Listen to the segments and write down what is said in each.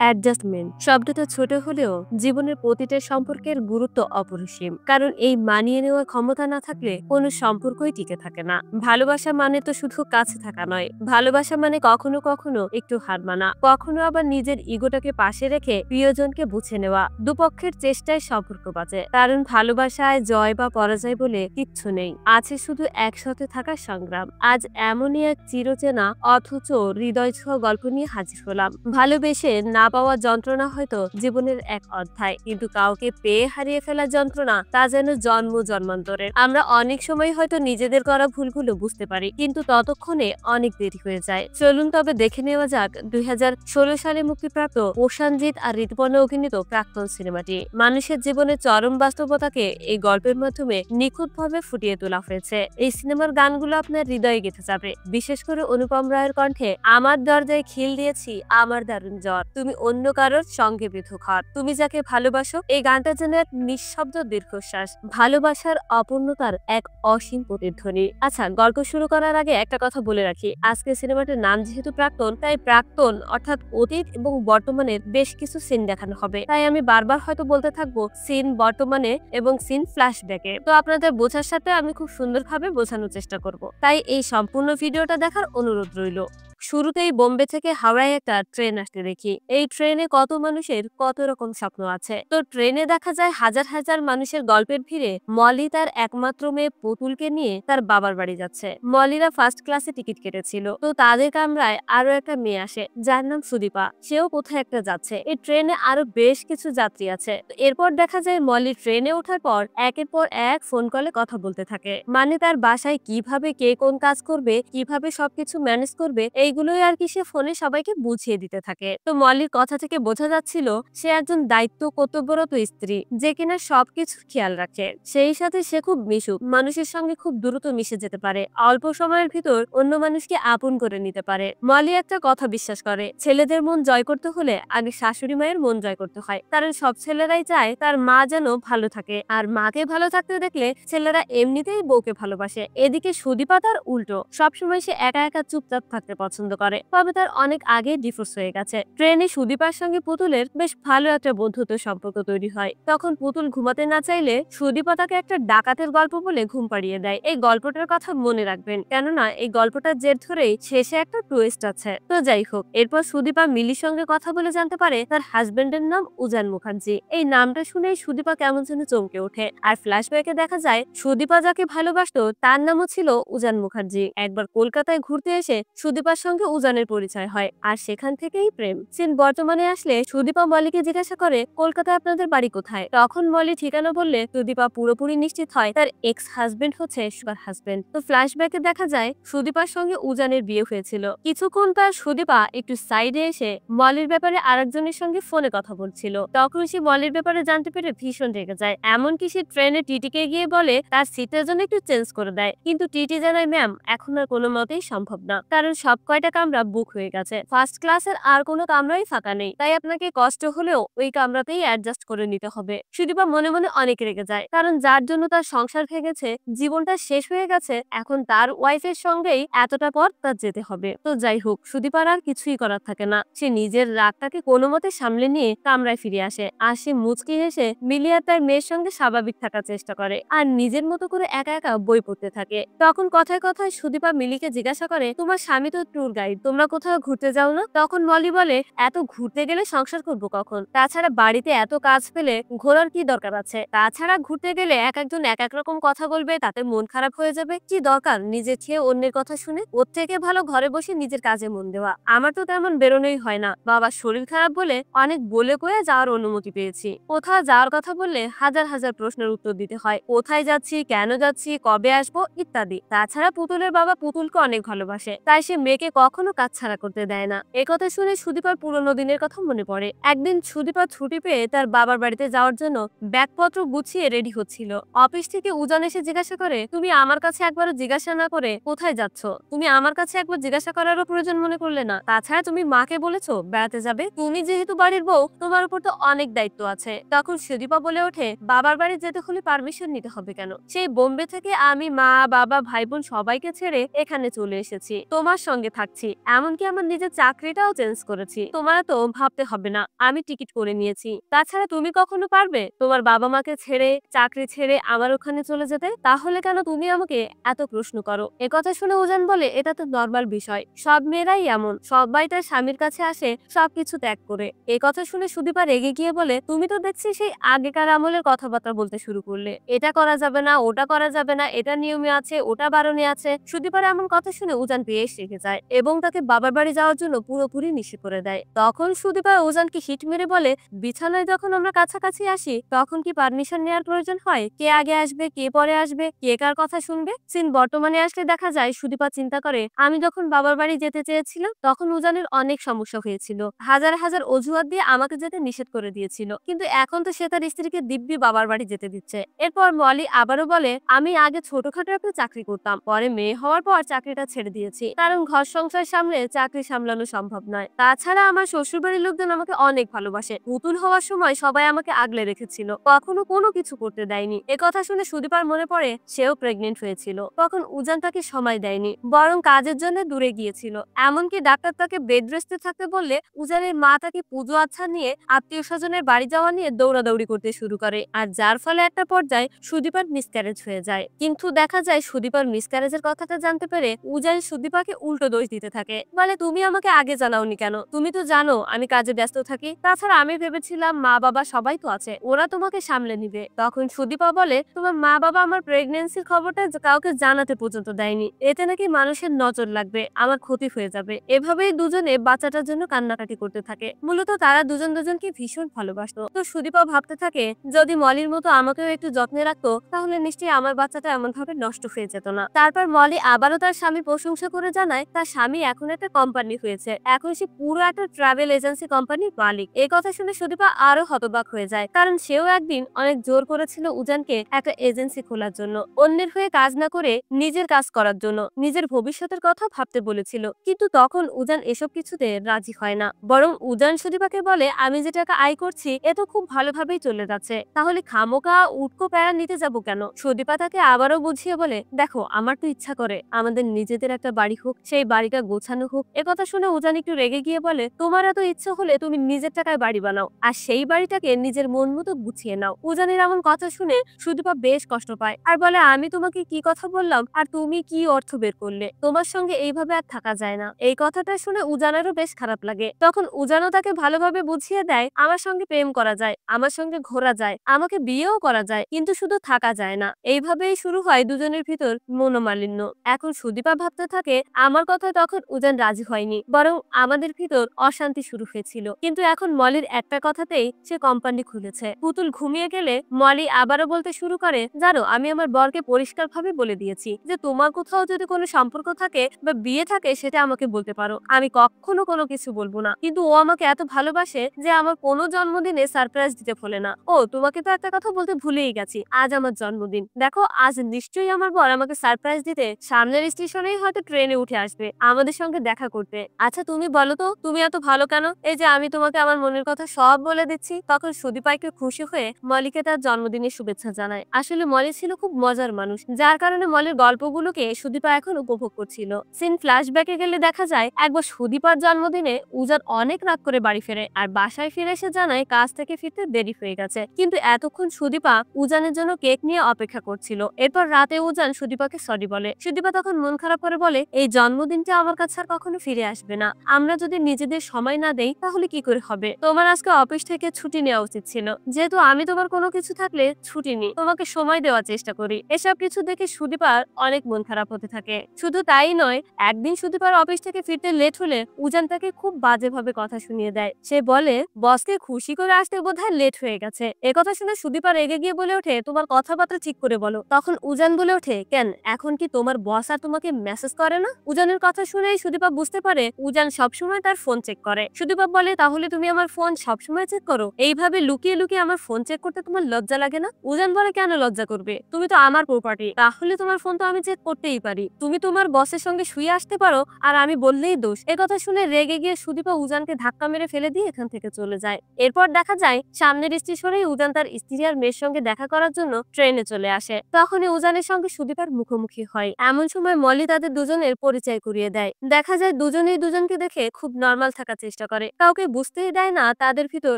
Adjustment শব্দটা ছোট হলেও জীবনের প্রতিটা সম্পর্কের গুরুত্ব অপরিসীম। কারণ এই মানিয়ে নেওয়ার ক্ষমতা না থাকলে কোনো সম্পর্কই টিকে থাকে না। ভালোবাসা মানে তো শুধু কাছে থাকা নয়, ভালোবাসা মানে কখনো কখনো একটু হার মানা, কখনো আবার নিজের ইগোটাকে পাশে রেখে প্রিয়জনকে বুঝে নেওয়া। দুপক্ষের চেষ্টায় সম্পর্ক বাঁচে, কারণ ভালোবাসায় জয় বা পরাজয় বলে কিচ্ছু নেই, আছে শুধু একসাথে থাকার সংগ্রাম। আজ এমনই এক চিরচেনা অথচ হৃদয় ছোঁয়া গল্প নিয়ে হাজির হলাম। ভালোবেসে না পাওয়া যন্ত্রণা হয়তো জীবনের এক অধ্যায়, কিন্তু কাউকে পেয়ে হারিয়ে ফেলার যন্ত্রণা তা যেন জন্ম জন্মান্তরের। আমরা অনেক সময় হয়তো নিজেদের করা ভুলগুলো বুঝতে পারি, কিন্তু ততক্ষণে অনেক দেরি হয়ে যায়। চলুন তবে দেখে নেওয়া যাক 2016 সালে মুক্তিপ্রাপ্ত প্রশানজিৎ আর ঋতুপর্ণা অভিনীত প্রাক্তন সিনেমাটি। মানুষের জীবনের চরম বাস্তবতাকে এই গল্পের মাধ্যমে নিখুঁতভাবে ফুটিয়ে তোলা হয়েছে। এই সিনেমার গানগুলো আপনার হৃদয়ে গেঁথে যাবে, বিশেষ করে অনুপম রায়ের কণ্ঠে আমার দরজায় খিল দিয়েছি আমার দারুণ জ্বর, তুমি অন্য কারোর সঙ্গে পৃথক হও, তুমি যাকে ভালোবাসো। এই গানটা যেন এক নিঃশব্দ দীর্ঘশ্বাস, ভালোবাসার অপূর্ণতার এক অসীম প্রতিধ্বনি। আচ্ছা, গল্প শুরু করার আগে একটা কথা বলে রাখি, আজকে সিনেমাটার নাম যেহেতু প্রাক্তন, তাই প্রাক্তন অর্থাৎ অতীত এবং বর্তমানের বেশ কিছু সিন দেখানো হবে। তাই আমি বারবার হয়তো বলতে থাকবো সিন বর্তমানে এবং সিন ফ্ল্যাশব্যাকে। তো আপনাদের বোঝার সাথে আমি খুব সুন্দরভাবে বোঝানোর চেষ্টা করব, তাই এই সম্পূর্ণ ভিডিওটা দেখার অনুরোধ রইল। শুরুতেই বোম্বে থেকে হাওড়ায় একটা ট্রেন আসতে দেখি। এই ট্রেনে কত মানুষের কত রকম স্বপ্ন আছে। তো ট্রেনে দেখা যায় হাজার হাজার মানুষের গল্পের ভিড়ে মলি তার একমাত্র মেয়ে পুতুলকে নিয়ে তার বাবার বাড়ি যাচ্ছে। মলিরা ফার্স্ট ক্লাসে টিকিট কেটেছিল, তো তাদের কামরায় আরো একটা মেয়ে আসে যার নাম সুদীপা, সেও কোথায় একটা যাচ্ছে। এই ট্রেনে আরো বেশ কিছু যাত্রী আছে। তো এরপর দেখা যায় মলি ট্রেনে ওঠার পর একের পর এক ফোন কলে কথা বলতে থাকে, মানে তার বাসায় কিভাবে কে কোন কাজ করবে, কিভাবে সবকিছু ম্যানেজ করবে, এইগুলোই আর কি সে ফোনে সবাইকে বুঝিয়ে দিতে থাকে। তো মলির কথা থেকে বোঝা যাচ্ছিল সে একজন দায়িত্ব কর্তব্যরত স্ত্রী, যে কিনা সবকিছু খেয়াল রাখে। সেই সাথে সে খুব মিশুক, মানুষের সঙ্গে খুব দ্রুত মিশে যেতে পারে, অল্প সময়ের ভিতর অন্য মানুষকে আপন করে নিতে পারে। মলি একটা কথা বিশ্বাস করে, ছেলেদের মন জয় করতে হলে আগে শাশুড়ি মায়ের মন জয় করতে হয়, কারণ সব ছেলেরাই চায় তার মা যেন ভালো থাকে, আর মাকে ভালো থাকতে দেখলে ছেলেরা এমনিতেই বউকে ভালোবাসে। এদিকে সুদীপা তার উল্টো, সবসময় সে একা একা চুপচাপ থাকতে পছন্দ করে, তবে তার অনেক আগে ডিভোর্স হয়ে গেছে। ট্রেনে সুদীপার সঙ্গে পুতুলের বেশ ভালো একটা বন্ধুত্ব সম্পর্ক তৈরি হয়। তখন পুতুল ঘুমাতে না চাইলে সুদীপা তাকে একটা ডাকাতের গল্প বলে ঘুম পাড়িয়ে দেয়। এই গল্পটার কথা মনে রাখবেন, কেননা এই গল্পটার জের ধরেই শেষে একটা টুইস্ট আছে। তো যাই হোক, এরপর সুদীপা মিলির সঙ্গে কথা বলে জানতে পারে তার হাজবেন্ডের নাম উজান মুখার্জি। এই নামটা শুনেই সুদীপা কেমন যেন চমকে ওঠে। আর ফ্ল্যাশব্যাকে দেখা যায় সুদীপা যাকে ভালোবাসতো তার নামও ছিল উজান মুখার্জি। একবার কলকাতায় ঘুরতে এসে সুদীপার সঙ্গে উজানের পরিচয় হয়, আর সেখান থেকেই প্রেম। সিন বর্তমানে আসলে সুদীপা মলিকে জিজ্ঞাসা করে কলকাতায় আপনাদের বাড়ি কোথায়। তখন মলি ঠিকানা বললে সুদীপা পুরোপুরি নিশ্চিত হয় তার এক্স হাজবেন্ড হচ্ছে সুগার হাজবেন্ড। তো ফ্ল্যাশব্যাকে দেখা যায় সুদীপার সঙ্গে উজানের বিয়ে হয়েছিল। কিছুক্ষণ পর সুদীপা একটু সাইডে এসে মলির ব্যাপারে আরেকজনের সঙ্গে ফোনে কথা বলছিল। তখন সে মলির ব্যাপারে জানতে পেরে ভীষণ রেগে যায়, এমনকি সে ট্রেনে টিটিকে গিয়ে বলে তার সিটের জন্য একটু চেঞ্জ করে দেয়, কিন্তু টিটি জানায় ম্যাম এখন আর কোনো মতেই সম্ভব না, কারণ সব কয়টা কামরা বুক হয়ে গেছে, ফার্স্ট ক্লাসের আর কোনো কামরাই ফাঁকা নেই, তাই আপনাকে কষ্ট হলেও ওই কামরাতেই অ্যাডজাস্ট করে নিতে হবে। সুদীপা মনে মনে অনেক রেগে যায়, কারণ যার জন্য তার সংসার ভেঙেছে, জীবনটা শেষ হয়ে গেছে, এখন তার ওয়াইফের সঙ্গেই এতটা পর তার যেতে হবে। তো যাই হোক, সুদীপার আর কিছুই করার থাকে না, সে নিজের রাগটাকে কোনো মতে সামলে নিয়ে কামরায় ফিরে আসে। আর সে মুচকি হেসে মিলি আর তার মেয়ের সঙ্গে স্বাভাবিক থাকার চেষ্টা করে, আর নিজের মতো করে একা একা বই পড়তে থাকে। তখন কথায় কথায় সুদীপা মিলিকে জিজ্ঞাসা করে তোমার স্বামী তো ট্যুর গাইড, তোমরা কোথাও ঘুরতে যাও না? তখন মলি বলে এত ঘুরতে গেলে সংসার করবো কখন, তাছাড়া বাড়িতে এত কাজ পেলে ঘোরার কি দরকার আছে, তাছাড়া ঘুরতে গেলে এক একজন এক এক রকম কথা বলবে, তাতে মন খারাপ হয়ে যাবে, কি দরকার নিজের চেয়ে অন্যের কথা শুনে, ওর থেকে ভালো ঘরে বসে নিজের কাজে মন দেওয়া। আমার তো তেমন বেরোনোই হয় না, বাবার শরীর খারাপ বলে অনেক বলে কয়ে যাওয়ার অনুমতি পেয়েছি, কোথাও যাওয়ার কথা বললে হাজার হাজার প্রশ্নের উত্তর দিতে হয়, কোথায় যাচ্ছি, কেন যাচ্ছি, কবে আসবো ইত্যাদি। তাছাড়া পুতুলের বাবা পুতুলকে অনেক ভালোবাসে, তাই সে মেয়েকে কখনো কাজ ছাড়া করতে দেয় না। একথা শুনে সুদীপার পুরোনো দিনের কথা মনে পড়ে। একদিন সুদীপা ছুটি পেয়ে তার বাবার বাড়িতে যাওয়ার জন্য ব্যাগপত্র গুছিয়ে রেডি হচ্ছিল। অফিস থেকে উজান এসে জিজ্ঞাসা করে তুমি আমার কাছে একবারও জিজ্ঞাসা না করে কোথায় যাচ্ছ, তুমি আমার কাছে একবার জিজ্ঞাসা করারও প্রয়োজন মনে করলে না, তাছাড়া তুমি মাকে বলেছো বেড়াতে যাবে, তুমি যেহেতু বাড়ির বউ তোমার উপর তো অনেক দায়িত্ব আছে। তখন সুদীপা বলে ওঠে বাবার বাড়ি যেতে হলে পারমিশন নিতে হবে কেন, সেই বোম্বে থেকে আমি মা বাবা ভাই বোন সবাইকে ছেড়ে এখানে চলে এসেছি তোমার সঙ্গে থাকতে। থাকছি, এমনকি আমার নিজের চাকরিটাও চেঞ্জ করেছি। তোমার তো ভাবতে হবে না, আমি টিকিট করে নিয়েছি। তাছাড়া তুমি কখনো পারবে তোমার বাবা মাকে ছেড়ে, চাকরি ছেড়ে আমার ওখানে চলে যেতে? তাহলে কেন তুমি আমাকে এত প্রশ্ন করো? একথা শুনে উজান বলে, এটা তো নরমাল বিষয়, সব মেয়েরাই এমন, সবাই তার স্বামীর কাছে আসে সবকিছু ত্যাগ করে। এই কথা শুনে সুদীপা রেগে গিয়ে বলে, তুমি তো দেখছি সেই আগেকার আমলের কথাবার্তা বলতে শুরু করলে। এটা করা যাবে না, ওটা করা যাবে না, এটা নিয়মে আছে, ওটা বারণে আছে। সুদীপার এমন কথা শুনে উজান বেশ রেগে যায় এবং তাকে বাবার বাড়ি যাওয়ার জন্য পুরোপুরি নিষেধ করে দেয়। তখন সুদীপা উজানকে হিট মেরে বলে, বিছানায় যখন আমরা কাছাকাছি আসি তখন কি পারমিশন নেওয়ার প্রয়োজন হয়? কে আগে আসবে, কে পরে আসবে, কে কার কথা শুনবে? সিন বর্তমানে আসলে দেখা যায় সুদীপা চিন্তা করে, আমি যখন বাবার বাড়ি যেতে চেয়েছিলাম তখন উজানের অনেক সমস্যা হয়েছিল, হাজার হাজার অজুহাত দিয়ে আমাকে যেতে নিষেধ করে দিয়েছিল, কিন্তু এখন তো সে তার স্ত্রীকে দিব্যি বাবার বাড়ি যেতে দিচ্ছে। এরপর মলি আবারও বলে, আমি আগে ছোটখাটো একটা চাকরি করতাম, পরে মেয়ে হওয়ার পর চাকরিটা ছেড়ে দিয়েছি, কারণ ঘর সংসার সামলে চাকরি সামলানো সম্ভব নয়। তাছাড়া আমার শ্বশুর বাড়ির লোকজন আমাকে অনেক ভালোবাসে, পুতুল হওয়ার সময় সবাই আমাকে আগলে রেখেছিল, কখনো কোনো কিছু করতে দেয়নি। কথা শুনে সুদীপার মনে পড়ে সেও প্রেগনেন্ট হয়েছিল, তখন উজান তাকে সময় দেয়নি, বরং কাজের জন্য দূরে গিয়েছিল। এমনকি ডাক্তার তাকে বেড রেস্টে থাকতে বললে উজানের মা তাকে পুজো আচ্ছা নিয়ে আত্মীয় স্বজনের বাড়ি যাওয়া নিয়ে দৌড়াদৌড়ি করতে শুরু করে, আর যার ফলে একটা পর্যায়ে সুদীপার মিসক্যারেজ হয়ে যায়। কিন্তু দেখা যায় সুদীপার মিসক্যারেজের কথাটা জানতে পেরে উজান সুদীপাকে উল্টো দোষ দিতে থাকে, বলে, তুমি আমাকে আগে জানাওনি কেন? তুমি তো জানো আমি কাজে ব্যস্ত থাকি, তাছাড়া আমি ভেবেছিলাম মা বাবা সবাই তো আছে, ওরা তোমাকে সামলে নিবে। তখন সুদীপা বলে, তোমার মা বাবা আমার প্রেগনেন্সির খবরটা কাউকে জানাতে পর্যন্ত দেয়নি, এতে নাকি মানুষের নজর লাগবে, আমার ক্ষতি হয়ে যাবে। এভাবেই দুজনে বাচ্চাটার জন্য কান্নাকাটি করতে থাকে। মূলত তারা দুজন দুজনকে ভীষণ ভালোবাসতো। তো সুদীপা ভাবতে থাকে, যদি মলির মতো আমাকেও একটু যত্নে রাখতো তাহলে নিশ্চয়ই আমার বাচ্চাটা এমন ভাবে নষ্ট হয়ে যেত না। তারপর মলি আবারও তার স্বামী প্রশংসা করে জানায়, তার স্বামী এখন একটা কোম্পানি হয়েছে, এখন সে পুরো একটা ট্রাভেল এজেন্সি কোম্পানির মালিক। এই কথা শুনে সুদীপা আরো হতবাক হয়ে যায়, কারণ সেও একদিন অনেক জোর করেছিল উজানকে একটা এজেন্সি খোলার জন্য, অন্যের হয়ে কাজ না করে নিজের কাজ করার জন্য, নিজের ভবিষ্যতের কথা ভাবতে বলেছিল। কিন্তু তখন উজান এসব কিছুতে রাজি হয় না, বরং উজান সুদীপাকে বলে, আমি যে টাকা আয় করছি এ তো খুব ভালোভাবেই চলে যাচ্ছে, তাহলে খামোকা উটকো প্যারা নিতে যাবো কেন? সুদীপা তাকে আবারও বুঝিয়ে বলে, দেখো আমার তো ইচ্ছা করে আমাদের নিজেদের একটা বাড়ি হোক, সেই বাড়িটা গোছানো হোক। একথা শুনে উজান একটু রেগে গিয়ে বলে, তোমার এত ইচ্ছা হলে তুমি নিজের টাকায় বাড়ি বানাও, আর সেই বাড়িটাকে নিজের মন মতো গুছিয়ে নাও। উজানের এমন কথা শুনে সুদীপা বেশ কষ্ট পায় আর বলে, আমি তোমাকে কি কথা বললাম আর তুমি কি অর্থ বের করলে? তোমার সঙ্গে এইভাবে আর থাকা যায় না। এই কথাটা শুনে উজানেরও বেশ খারাপ লাগে। তখন উজানও তাকে ভালোভাবে বুঝিয়ে দেয়, আমার সঙ্গে প্রেম করা যায়, আমার সঙ্গে ঘোরা যায়, আমাকে বিয়েও করা যায়, কিন্তু শুধু থাকা যায় না। এইভাবেই শুরু হয় দুজনের ভিতর মনোমালিন্য। এখন সুদীপা ভাবতে থাকে, আমার কথা তখন উজান রাজি হয়নি, বরং আমাদের ভিতর অশান্তি শুরু হয়েছিল, কিন্তু এখন মলির একটা কথাতেই সে কোম্পানি খুলেছে। পুতুল ঘুমিয়ে গেলে মলি আবারও বলতে শুরু করে, জানো আমি আমার বরকে পরিষ্কার ভাবে বলে দিয়েছি যে তোমার কোথাও যদি কোনো সম্পর্ক থাকে বা বিয়ে থাকে সেটা আমাকে বলতে পারো, আমি কখনো কোনো কিছু বলবো না। কিন্তু ও আমাকে এত ভালোবাসে যে আমার কোনো জন্মদিনে সারপ্রাইজ দিতে ভোলে না। ও তোমাকে তো একটা কথা বলতে ভুলেই গেছি, আজ আমার জন্মদিন, দেখো আজ নিশ্চয়ই আমার বর আমাকে সারপ্রাইজ দিতে সামনের স্টেশনেই হয়তো ট্রেনে উঠে আসবে আমাদের সঙ্গে দেখা করতে। আচ্ছা তুমি বলো তো তুমি এত ভালো কেন, এই যে আমি তোমাকে আমার মনের কথা সব বলে দিচ্ছি। তখন সুদীপা একটু খুশি হয়ে মলিকে তার জন্মদিনের শুভেচ্ছা জানায়। আসলে মলি ছিল খুব মজার মানুষ, যার কারণে মলির গল্পগুলোকে সুদীপা এখন উপভোগ করছিল। সিন ফ্ল্যাশব্যাকে গেলে দেখা যায় একবার সুদীপার জন্মদিনে উজান অনেক রাত করে বাড়ি ফেরে, আর বাসায় ফিরে এসে জানায় কাজ থেকে ফিরতে দেরি হয়ে গেছে, কিন্তু এতক্ষণ সুদীপা উজানের জন্য কেক নিয়ে অপেক্ষা করছিল। এরপর রাতে উজান সুদীপাকে সরি বলে। সুদীপা তখন মন খারাপ করে বলে, এই জন্মদিনটা আমার কাছে আর কখনো ফিরে আসবে না, আমরা যদি নিজেদের সময় না দেই তাহলে কি করে হবে? তোমার আজকে অফিস থেকে ছুটি নেওয়া উচিত ছিল, যেহেতু আমি তোমার কোনো কিছু থাকলে ছুটি নি, তোমাকে সময় দেওয়ার চেষ্টা করি। এসব কিছু দেখে সুদীপার অনেক মন খারাপ হতে থাকে। শুধু তাই নয়, একদিন সুদীপার অফিস থেকে ফিরতে লেট হলে উজান তাকে খুব বাজেভাবে কথা শুনিয়ে দেয়। সে বলে, বসকে খুশি করে আসতে বোধহয় লেট হয়ে গেছে। একথা শুনে সুদীপা রেগে গিয়ে বলে ওঠে, তোমার কথাবার্তা ঠিক করে বলো। তখন উজান বলে ওঠে, কেন এখন কি তোমার বস আর তোমাকে মেসেজ করে না? উজানের কথা শুনেই সুদীপা বুঝতে পারে উজান সবসময় তার ফোন চেক করে। সুদীপা বলে, তাহলে তুমি আমার ফোন সবসময় চেক করো? এইভাবে লুকিয়ে লুকিয়ে আমার ফোন চেক করতে তোমার লজ্জা লাগে না? উজান বলে, কেন লজ্জা করবে, তুমি তো আমার প্রপার্টি, তাহলে তোমার ফোন তো আমি চেক করতেই পারি। তুমি তোমার বসের সঙ্গে শুয়ে আসতে পারো আর আমি বললেই দোষ। একথা শুনে রেগে গিয়ে সুদীপা উজানকে ধাক্কা মেরে ফেলে দিয়ে এখান থেকে চলে যায়। এরপর দেখা যায় সামনের স্টেশনে উজান তার স্ত্রী আর মেয়ের সঙ্গে দেখা করার জন্য ট্রেনে চলে আসে। তখনই উজানের সঙ্গে সুদীপার মুখোমুখি হয়। এমন সময় মলি তাদের দুজনের পরিচয় করিয়ে দেয়। দেয়। দেখা যায় দুজনেই দুজনকে দেখে খুব নরমাল থাকার চেষ্টা করে, কাউকে বুঝতেই দেয় না তাদের ভিতর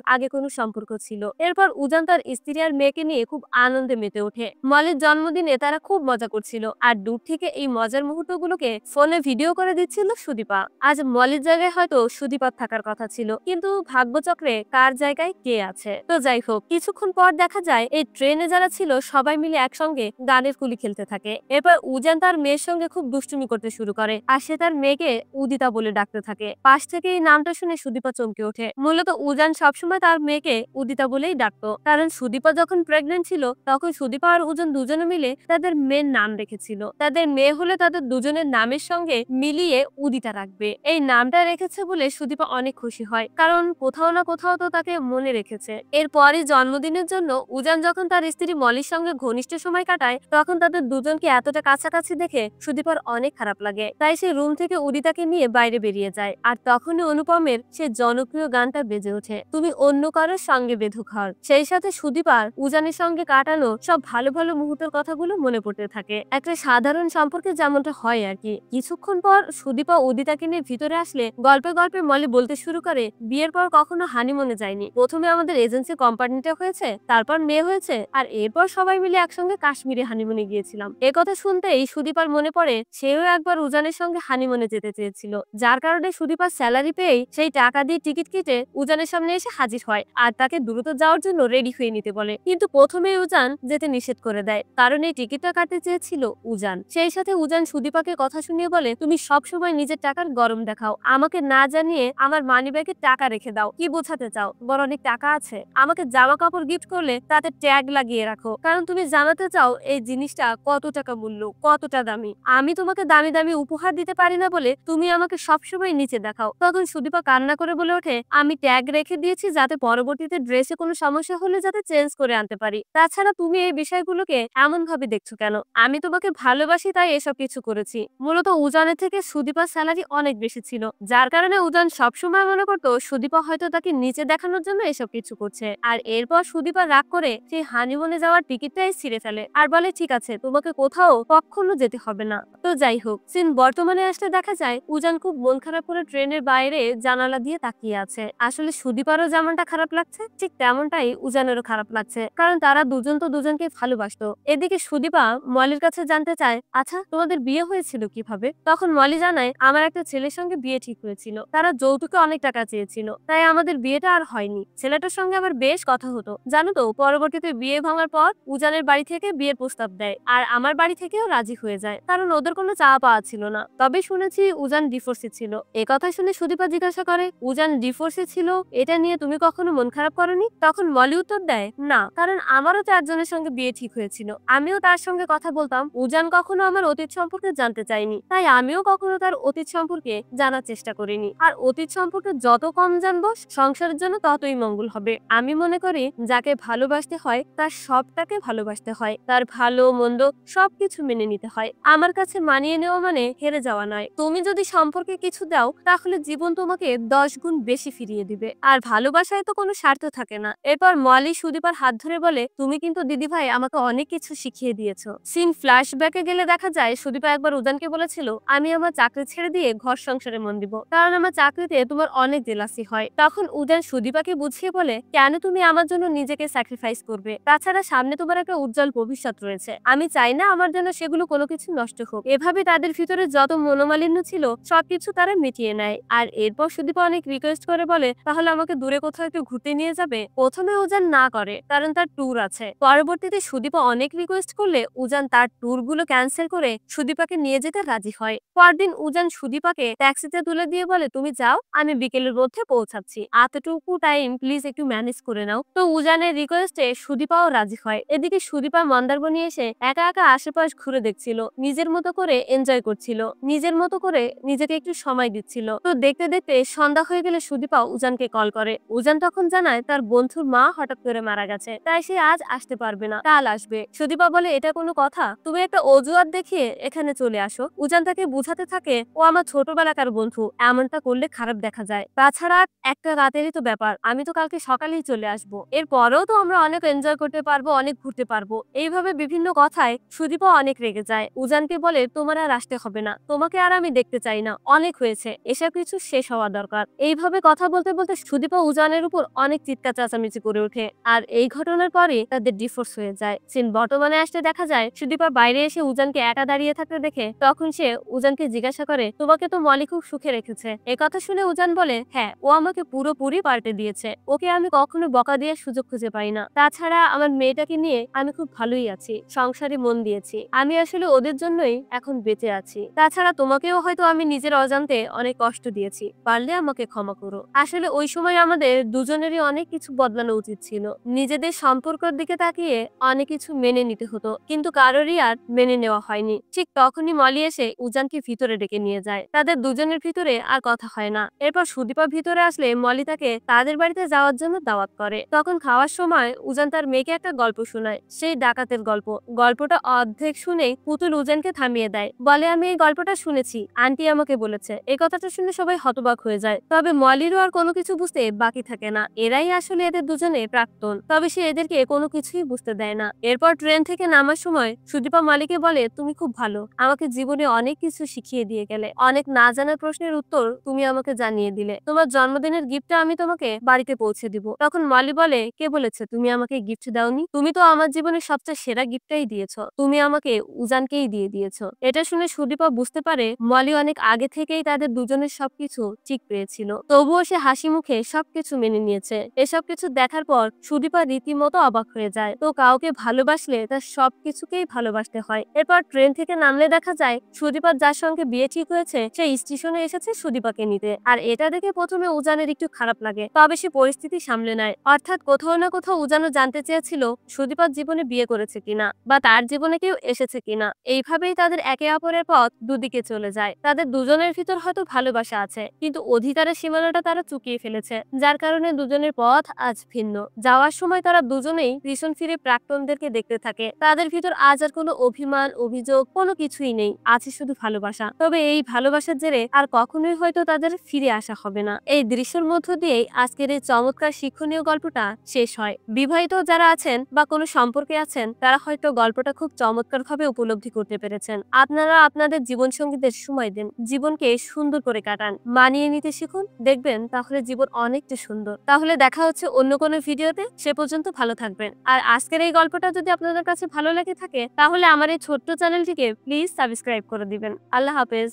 আগে কোনো সম্পর্ক ছিল। এরপর উজান তার স্ত্রী আর মেয়েকে নিয়ে খুব আনন্দে মেতে ওঠে। মলির জন্মদিনে তারা খুব মজা করছিল, আর দূর থেকে এই মজার মুহূর্তগুলোকে ফোনে ভিডিও করে দিচ্ছিল সুদীপা। আজ মলির জায়গায় হয়তো সুদীপার থাকার কথা ছিল, কিন্তু ভাগ্যচক্রে কার জায়গায় কে আছে। তো যাই হোক, কিছুক্ষণ পর দেখা যায় এই ট্রেনে যারা ছিল সবাই মিলে একসঙ্গে গানের কুলি খেলতে থাকে। এরপর উজান তার মেয়ের সঙ্গে খুব দুষ্টুমি করতে শুরু করে, আর সে তার মেয়েকে উদিতা বলে ডাকতে থাকে। পাশ থেকে এই নামটা শুনে সুদীপা চমকে ওঠে। মূলত উজান সবসময় তার মেয়েকে উদিতা বলেই ডাকতো, কারণ সুদীপা যখন প্রেগনেন্ট ছিল তখন সুদীপা আর উজান দুজনে মিলে তাদের মেয়ের নাম রেখেছিল। তাদের মেয়ে হলে তাদের দুজনের নামের সঙ্গে মিলিয়ে উদিতা রাখবে। এই নামটা রেখেছে বলে সুদীপা অনেক খুশি হয়, কারণ কোথাও না কোথাও তো তাকে মনে রেখেছে। এরপরই জন্মদিনের জন্য উজান যখন তার স্ত্রী মলির সঙ্গে ঘনিষ্ঠ সময় কাটায়, তখন তাদের দুজনকে এতটা কাছাকাছি দেখে সুদীপার অনেক খারাপ লাগে। তাই সে রুম থেকে উদিতাকে নিয়ে বাইরে বেরিয়ে যায়, আর তখনই অনুপমের সে জনপ্রিয় গানটা বেজে ওঠে, তুমি অন্য কারোর সঙ্গে বেধু ঘর। সেই সাথে সুদীপার উজানের সঙ্গে কাটানো সব ভালো ভালো মুহূর্তের কথাগুলো মনে পড়তে থাকে। একটা সাধারণ সম্পর্কে যেমনটা হয় আর কি। কিছুক্ষণ পর সুদীপা উদিতাকে নিয়ে ভিতরে আসলে গল্পে গল্পে মলি বলতে শুরু করে, বিয়ের পর কখনো হানিমুনে যায়নি, প্রথমে আমাদের এজেন্সি কোম্পানিটা হয়েছে, তারপর মেয়ে হয়েছে, আর এরপর সবাই মিলে একসঙ্গে কাশ্মীরে হানিমুনে গিয়েছিলাম। এ কথা শুনতেই সুদীপার মনে পড়ে সেও একবার উজানের সঙ্গে হানিমুনে যেতে চেয়েছিল, যার কারণে সুদীপার স্যালারি পেয়েই সেই টাকা দিয়ে টিকিট কেটে উজানের সামনে এসে হাজির হয়, আর তাকে দ্রুত যাওয়ার জন্য রেডি হয়ে নিতে বলে। কিন্তু প্রথমে উজান যেতে নিষেধ করে দেয়, কারণ এই টিকিটটা কাটতে চেয়েছিল উজান। সেই সাথে উজান সুদীপাকে কথা শুনিয়ে বলে, তুমি সবসময় নিজের টাকার গরম দেখাও, আমাকে না জানিয়ে আমার মানিব্যাগে টাকা রেখে দাও। কি বোঝাতে চাও? বড় অনেক টাকা আছে, আমাকে জামা কাপড় গিফট করলে তাতে ট্যাগ লাগিয়ে রাখো, কারণ তুমি জানাতে চাও এই জিনিসটা কত টাকা মূল্য, কতটা দামি। আমি তোমাকে দামি দামি উপহার দিতে পারি না বলে তুমি আমাকে সবসময় নিচে দেখাও। তখন সুদীপা কান্না করে বলে ওঠে, আমি ট্যাগ রেখে দিয়েছি যাতে পরবর্তীতে ড্রেসে কোনো সমস্যা হলে যাতে চেঞ্জ করে আনতে পারি। তাছাড়া তুমি এই বিষয়গুলোকে এমন ভাবে দেখছো কেন? আমি তোমাকে ভালোবাসি তাই এসব কিছু করেছি। মূলত উজানের থেকে সুদীপার স্যালারি অনেক বেশি ছিল, যার কারণে উজান সবসময় মনে করতো সুদীপা হয়তো তাকে নিচে দেখানোর জন্য এসব কিছু করছে। আর এরপর সুদীপা রাগ করে সেই হানিমুনে যাওয়ার টিকিটটাই ছিঁড়ে ফেলে, আর বলে, ঠিক আছে, তোমাকে কোথাও কখনো যেতে হবে না। তো যাই হোক, সিন বর্তমানে আসলে দেখা যায় উজান খুব মন খারাপ করে ট্রেনের বাইরে জানালা দিয়ে তাকিয়ে আছে। আসলে সুদীপারও যেমনটা খারাপ লাগছে, ঠিক তেমনটাই উজানেরও খারাপ লাগছে, কারণ তারা দুজন তো দুজনকে ভালোবাসতো। এদিকে সুদীপা মলির কাছে জানতে চায়, আচ্ছা তোমাদের বিয়ে হয়েছিল কিভাবে? তখন মলি জানায়, আমার একটা ছেলের সঙ্গে বিয়ে ঠিক হয়েছিল, তারা যৌতুকে অনেক টাকা চেয়েছিল, তাই আমাদের বিয়েটা আর হয়নি। ছেলেটার সঙ্গে আমার বেশ কথা হতো, জানো তো। পরবর্তীতে বিয়ে ভাঙার পর উজানের বাড়ি থেকে বিয়ের প্রস্তাব দেয়, আর আমার বাড়ি থেকেও রাজি হয়ে যায়, কারণ ওদের কোনো চাওয়া পাওয়া ছিল না। তবে শুনেছি উজান ডিভোর্সে ছিল। এ কথা শুনে সুদীপা জিজ্ঞাসা করে, উজান ডিভোর্সে ছিল, এটা নিয়ে তুমি কখনো মন খারাপ করনি? তখন মলি উত্তর দেয়, না, কারণ আমারও 4 জনের সঙ্গে বিয়ে ঠিক হয়েছিল, আমিও তার সঙ্গে কথা বলতাম। উজান কখনো আমার অতীত সম্পর্কে জানতে চাইনি, তাই আমিও কখনো তার অতীত সম্পর্কে জানার চেষ্টা করিনি। আর অতীত সম্পর্কে যত কম জানবো সংসারের জন্য ততই মঙ্গল হবে। আমি মনে করি যাকে ভালোবাসতে হয় তার সবটাকে ভালোবাসতে হয়, তার ভালো মন্দ সবকিছু মেনে নিতে হয়। আমার কাছে মানিয়ে নেওয়া মানে হেরে যাওয়া নয়। তুমি যদি সম্পর্কে কিছু দাও, তাহলে জীবন তোমাকে 10 গুণ বেশি ফিরিয়ে দিবে। আর ভালোবাসায় তো কোনো স্বার্থ থাকে না। এরপর মলি সুদীপার হাত ধরে বলে, তুমি কিন্তু দিদি ভাই আমাকে অনেক কিছু শিখিয়ে দিয়েছো। সিন ফ্ল্যাশব্যাকে গেলে দেখা যায় সুদীপা একবার উজানকে বলেছিল, আমি আমার চাকরি ছেড়ে দিয়ে ঘর সংসারে মন দিব, কারণ আমার চাকরিতে তোমার অনেক জেলাসি হয়। তখন উজান সুদীপাকে বুঝিয়ে বলে, কেন তুমি আমার জন্য নিজেকে স্যাক্রিফাইস করবে? তাছাড়া সামনে তোমার একটা উজ্জ্বল ভবিষ্যৎ রয়েছে, আমি চাই না আমার জন্য সেগুলো কোনো কিছু নষ্ট হোক। এভাবে তাদের ভিতরে যত মনোমালিন্য ছিল সবকিছু তারা মিটিয়ে নেয়। আর এরপর সুদীপা অনেক রিকোয়েস্ট করে বলে, তাহলে আমাকে দূরে কোথাও একটু ঘুরতে নিয়ে যাবে? প্রথমে উজান না করে, কারণ তার ট্যুর আছে। পরবর্তীতে সুদীপা অনেক রিকোয়েস্ট করলে উজান তার ট্যুর গুলো ক্যান্সেল করে সুদীপাকে নিয়ে যেতে রাজি হয়। পরদিন উজান সুদীপাকে ট্যাক্সিতে তুলে দিয়ে বলে, তুমি যাও, আমি বিকেলের মধ্যে পৌঁছাচ্ছি, এতটুকু টাইম প্লিজ একটু ম্যানেজ করে নাও। তো উজানের রিকোয়েস্টে সুদীপাও রাজি হয়। এদিকে সুদীপা মন্দারমণি এসে একা একা আশেপাশ ঘুরে দেখছিল, নিজের মতো করে এনজয় করছিল, নিজের মতো করে নিজেকে একটু সময় দিচ্ছিল। তো দেখতে দেখতে সন্ধ্যা হয়ে গেলে সুদীপা উজানকে কল করে। উজান তখন জানায় তার বন্ধুর মা হঠাৎ করে মারা গেছে, তাই সে আজ আসতে পারবে না, কাল আসবে। সুদীপা বলে, এটা কোনো কথা? তুমি একটা অজুহাত দেখিয়ে এখানে চলে আসো। উজান তাকে বুঝাতে থাকে, ও আমার ছোটবেলাকার বন্ধু, এমনটা করলে খারাপ দেখা যায়। তাছাড়া একটা রাতেরই তো ব্যাপার, আমি তো কালকে সকালেই চলে আসবো, এরপরেও তো আমরা অনেক এনজয় করতে পারবো, অনেক ঘুরতে পারবো। এইভাবে বিভিন্ন কথায় সুদীপা অনেক রেগে যায়। উজানকে বলে, তোমার আর আসতে হবে না, তোমাকে তোকে আর আমি দেখতে চাই না, অনেক হয়েছে, এসব কিছু শেষ হওয়া দরকার। এইভাবে কথা বলতে বলতে সুদীপা উজানের উপর অনেক চিৎকার চেঁচামেচি করে ওঠে। আর এই ঘটনার পরে তাদের ডিভোর্স হয়ে যায়। সিন বর্তমানে আসতে দেখা যায় সুদীপা বাইরে এসে উজানকে একা দাঁড়িয়ে থাকতে দেখে তখন সে উজানকে জিজ্ঞাসা করে, তোমাকে তো মলি খুব সুখে রেখেছে। কথা শুনে উজান বলে, হ্যাঁ, ও আমাকে পুরোপুরি পাল্টে দিয়েছে। ওকে আমি কখনো বকা দিয়ে সুযোগ খুঁজে পাই না। তাছাড়া আমার মেয়েটাকে নিয়ে আমি খুব ভালোই আছি, সংসারে মন দিয়েছি। আমি আসলে ওদের জন্যই এখন বেঁচে আছি। তাছাড়া তোমাকেও হয়তো আমি নিজের অজান্তে অনেক কষ্ট দিয়েছি, পারলে আমাকে ক্ষমা করো। আসলে ওই সময় আমাদের দুজনেরই অনেক কিছু বদলানো উচিত ছিল। নিজেদের সম্পর্কের দিকে তাকিয়ে অনেক কিছু মেনে নিতে হতো, কিন্তু কারোরই আর মেনে নেওয়া হয়নি। ঠিক তখনই মলি এসে উজানকে ভিতরে ডেকে নিয়ে যায়। তাদের দুজনের ভিতরে আর কথা হয় না। এরপর সুদীপা ভিতরে আসলে মলি তাকে তাদের বাড়িতে যাওয়ার জন্য দাওয়াত করে। তখন খাওয়ার সময় উজান তার মেয়েকে একটা গল্প শোনায়, সেই ডাকাতের গল্প। গল্পটা অর্ধেক শুনেই পুতুল উজানকে থামিয়ে দেয়, বলে, আমি এই গল্পটা শুনেছি, আন্টি আমাকে বলেছে। এই কথাটা শুনে সবাই হতবাক হয়ে যায়। তবে মলিরও আর কোনো কিছু বুঝতে বাকি থাকে না। এরাই আসলে এদের দুজনে প্রাক্তন, তবে সে এদেরকে কোনো কিছুই বুঝতে দেয় না। এরপর ট্রেন থেকে নামার সময় সুদীপা মালিকে বলে, তুমি খুব ভালো, আমাকে জীবনে অনেক কিছু শিখিয়ে দিয়ে গেলে। অনেক না জানা প্রশ্নের উত্তর তুমি আমাকে জানিয়ে দিলে। তোমার জন্মদিনের গিফটটা আমি তোমাকে বাড়িতে পৌঁছে দিব। তখন মলি বলে, কে বলেছে তুমি আমাকে গিফট দাওনি? তুমি তো আমার জীবনের সবচেয়ে সেরা গিফটটাই দিয়েছো। তুমি আমাকে উজানকেই দিয়ে দিয়েছো। এটা শুনে সুদীপা বুঝতে পারে মলি অনেক আগে থেকেই তাদের দুজনের সবকিছু ঠিক পেয়েছিল। তবুও সে হাসি মুখে সবকিছু মেনে নিয়েছে। এসব কিছু দেখার পর সুদীপা রীতিমতো অবাক হয়ে যায়। তো কাউকে ভালোবাসলে তার সবকিছুকেই ভালোবাসতে হয়। এরপর ট্রেন থেকে নামলে দেখা যায় সুদীপার যার সঙ্গে বিয়ে ঠিক হয়েছে সে স্টেশনে এসেছে সুদীপাকে নিতে। আর এটা দেখে প্রথমে উজানের একটু খারাপ লাগে, তবে সে পরিস্থিতি সামলে নেয়। অর্থাৎ কোথাও না কোথাও উজানও জানতে চেয়েছিল সুদীপার জীবনে বিয়ে করেছে কিনা, বা তার জীবনে কেউ এসেছে কিনা। এইভাবেই তাদের একে অপরের পথ দুদিকে চলে যায়। তাদের দুজনের ভিতর হয়তো ভালোবাসা আছে, কিন্তু অধিকারের সীমানাটা তারা চুকিয়ে ফেলেছে, যার কারণে দুজনের পথ আজ ভিন্ন। যাওয়ার সময় তারা দুজনেই পিছন ফিরে প্রাক্তনদেরকে দেখতে থাকে। তাদের ভিতর আজ আর কোনো অভিমান, অভিযোগ কোনো কিছুই নেই, আছে শুধু ভালোবাসা। তবে এই ভালোবাসার জেরে আর কখনোই হয়তো তাদের ফিরে আসা হবে না। এই দৃশ্যের মধ্য দিয়েই আজকের এই চমৎকার শিক্ষণীয় গল্পটা শেষ হয়। বিবাহিত যারা আছেন বা কোনো সম্পর্কে আছেন তারা হয়তো গল্পটা খুব চমৎকার ভাবে উপলব্ধি করতে পেরেছেন। আপনারা আপনাদের জীবন সঙ্গীদের সময় দিন, জীবনকে সুন্দর করে কাটান, মানিয়ে নিতে শিখুন, দেখবেন তাহলে জীবন অনেকটা সুন্দর। তাহলে দেখা হচ্ছে অন্য কোনো ভিডিওতে, সে পর্যন্ত ভালো থাকবেন। আর আজকের এই গল্পটা যদি আপনাদের কাছে ভালো লেগে থাকে তাহলে আমার এই ছোট্ট চ্যানেলটিকে প্লিজ সাবস্ক্রাইব করে দিবেন। আল্লাহ হাফেজ।